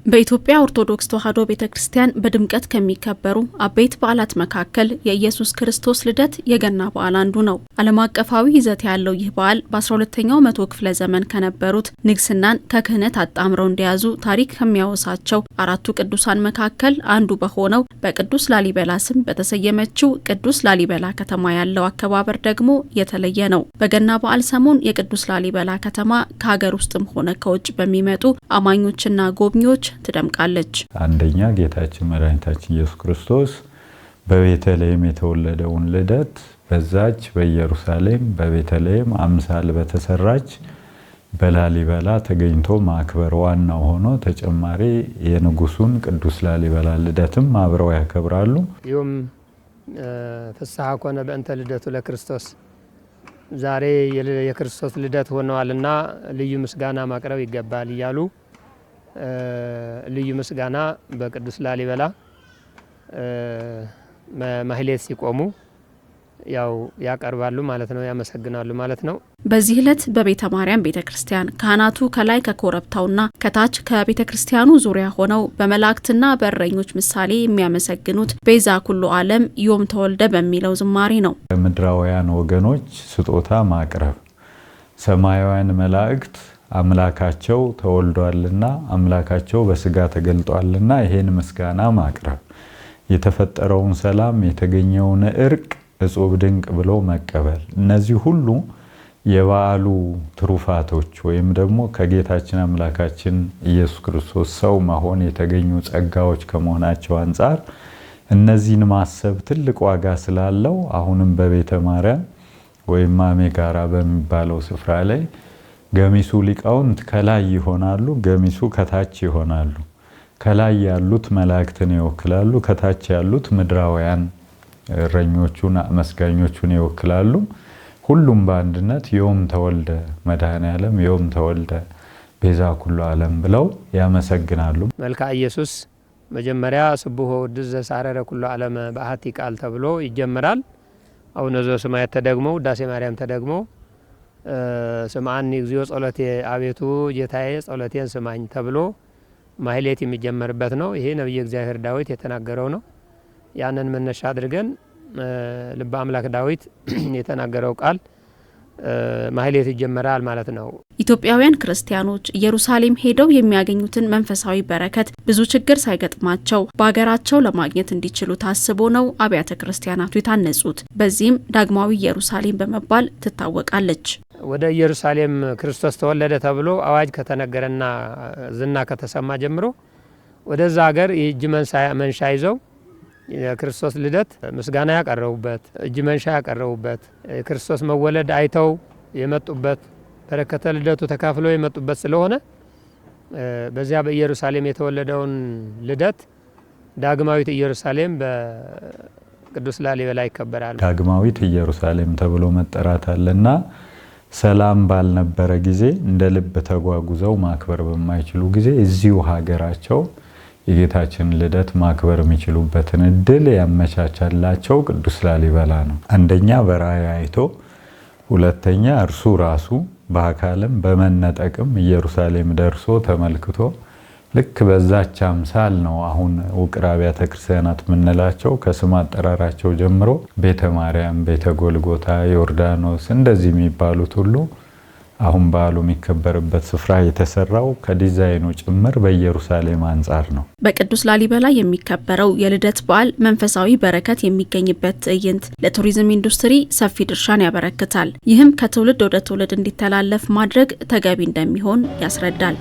በኢትዮጵያ ኦርቶዶክስ ተዋሕዶ ቤተክርስቲያን በድምቀት ከሚከበሩ አበይት በዓላት መካከል የኢየሱስ ክርስቶስ ልደት የገና በዓል አንዱ ነው። ዓለም አቀፋዊ ይዘት ያለው ይህ በዓል በ12ኛው መቶ ክፍለ ዘመን ከነበሩት ንግስናን ከክህነት አጣምረው እንደያዙ ታሪክ ከሚያወሳቸው አራቱ ቅዱሳን መካከል አንዱ በሆነው በቅዱስ ላሊበላ ስም በተሰየመችው ቅዱስ ላሊበላ ከተማ ያለው አከባበር ደግሞ የተለየ ነው። በገና በዓል ሰሞን የቅዱስ ላሊበላ ከተማ ከሀገር ውስጥም ሆነ ከውጭ በሚመጡ አማኞችና ጎብኚዎች ትደምቃለች። አንደኛ ጌታችን መድኃኒታችን ኢየሱስ ክርስቶስ በቤተልሔም የተወለደውን ልደት በዛች በኢየሩሳሌም በቤተልሔም አምሳል በተሰራች በላሊበላ ተገኝቶ ማክበር ዋናው ሆኖ ተጨማሪ የንጉሱን ቅዱስ ላሊበላ ልደትም አብረው ያከብራሉ። ይሁም ፍስሐ ኮነ በእንተ ልደቱ ለክርስቶስ ዛሬ የክርስቶስ ልደት ሆነዋልና ልዩ ምስጋና ማቅረብ ይገባል እያሉ ልዩ ምስጋና በቅዱስ ላሊበላ ማህሌት ሲቆሙ ያው ያቀርባሉ ማለት ነው፣ ያመሰግናሉ ማለት ነው። በዚህ ዕለት በቤተ ማርያም ቤተክርስቲያን ካህናቱ ከላይ ከኮረብታውና ከታች ከቤተክርስቲያኑ ዙሪያ ሆነው በመላእክትና በእረኞች ምሳሌ የሚያመሰግኑት ቤዛ ኩሉ ዓለም ዮም ተወልደ በሚለው ዝማሬ ነው። ምድራውያን ወገኖች ስጦታ ማቅረብ ሰማያውያን መላእክት አምላካቸው ተወልዷልና አምላካቸው በስጋ ተገልጧልና ይሄን ምስጋና ማቅረብ የተፈጠረውን ሰላም የተገኘውን እርቅ እጹብ ድንቅ ብሎ መቀበል እነዚህ ሁሉ የበዓሉ ትሩፋቶች ወይም ደግሞ ከጌታችን አምላካችን ኢየሱስ ክርስቶስ ሰው መሆን የተገኙ ጸጋዎች ከመሆናቸው አንፃር እነዚህን ማሰብ ትልቅ ዋጋ ስላለው አሁንም በቤተ ማርያም ወይም ማሜ ጋራ በሚባለው ስፍራ ላይ ገሚሱ ሊቃውንት ከላይ ይሆናሉ፣ ገሚሱ ከታች ይሆናሉ። ከላይ ያሉት መላእክትን ይወክላሉ፣ ከታች ያሉት ምድራውያን እረኞቹን አመስጋኞቹን ይወክላሉ። ሁሉም በአንድነት ዮም ተወልደ መድኃኔዓለም ዮም ተወልደ ቤዛ ኩሉ ዓለም ብለው ያመሰግናሉ። መልክአ ኢየሱስ መጀመሪያ ስቡሕ ወውድስ ዘሳረረ ኩሉ ዓለም በአሐቲ ቃል ተብሎ ይጀምራል። አቡነ ዘበሰማያት ተደግሞ ውዳሴ ማርያም ተደግሞ ስምዓኒ እግዚኦ ጸሎቴ አቤቱ ጌታዬ ጸሎቴን ስማኝ ተብሎ ማህሌት የሚጀመርበት ነው። ይሄ ነብዩ እግዚአብሔር ዳዊት የተናገረው ነው። ያንን መነሻ አድርገን ልበ አምላክ ዳዊት የተናገረው ቃል ማህሌት ይጀመራል ማለት ነው። ኢትዮጵያውያን ክርስቲያኖች ኢየሩሳሌም ሄደው የሚያገኙትን መንፈሳዊ በረከት ብዙ ችግር ሳይገጥማቸው በሀገራቸው ለማግኘት እንዲችሉ ታስቦ ነው አብያተ ክርስቲያናቱ የታነጹት። በዚህም ዳግማዊ ኢየሩሳሌም በመባል ትታወቃለች። ወደ ኢየሩሳሌም ክርስቶስ ተወለደ ተብሎ አዋጅ ከተነገረና ዝና ከተሰማ ጀምሮ ወደዛ ሀገር የእጅ መንሻ ይዘው የክርስቶስ ልደት ምስጋና ያቀረቡበት እጅ መንሻ ያቀረቡበት የክርስቶስ መወለድ አይተው የመጡበት በረከተ ልደቱ ተካፍለው የመጡበት ስለሆነ በዚያ በኢየሩሳሌም የተወለደውን ልደት ዳግማዊት ኢየሩሳሌም በቅዱስ ላሊበላ ይከበራል። ዳግማዊት ኢየሩሳሌም ተብሎ መጠራት አለና ሰላም ባልነበረ ጊዜ እንደ ልብ ተጓጉዘው ማክበር በማይችሉ ጊዜ እዚሁ ሀገራቸው የጌታችን ልደት ማክበር የሚችሉበትን እድል ያመቻቻላቸው ቅዱስ ላሊበላ ነው። አንደኛ በራእይ አይቶ፣ ሁለተኛ እርሱ ራሱ በአካልም በመነጠቅም ኢየሩሳሌም ደርሶ ተመልክቶ ልክ በዛች አምሳል ነው አሁን ውቅር አብያተ ክርስቲያናት የምንላቸው ከስም አጠራራቸው ጀምሮ ቤተ ማርያም፣ ቤተ ጎልጎታ፣ ዮርዳኖስ እንደዚህ የሚባሉት ሁሉ አሁን በዓሉ የሚከበርበት ስፍራ የተሰራው ከዲዛይኑ ጭምር በኢየሩሳሌም አንጻር ነው። በቅዱስ ላሊበላ የሚከበረው የልደት በዓል መንፈሳዊ በረከት የሚገኝበት ትዕይንት ለቱሪዝም ኢንዱስትሪ ሰፊ ድርሻን ያበረክታል። ይህም ከትውልድ ወደ ትውልድ እንዲተላለፍ ማድረግ ተገቢ እንደሚሆን ያስረዳል።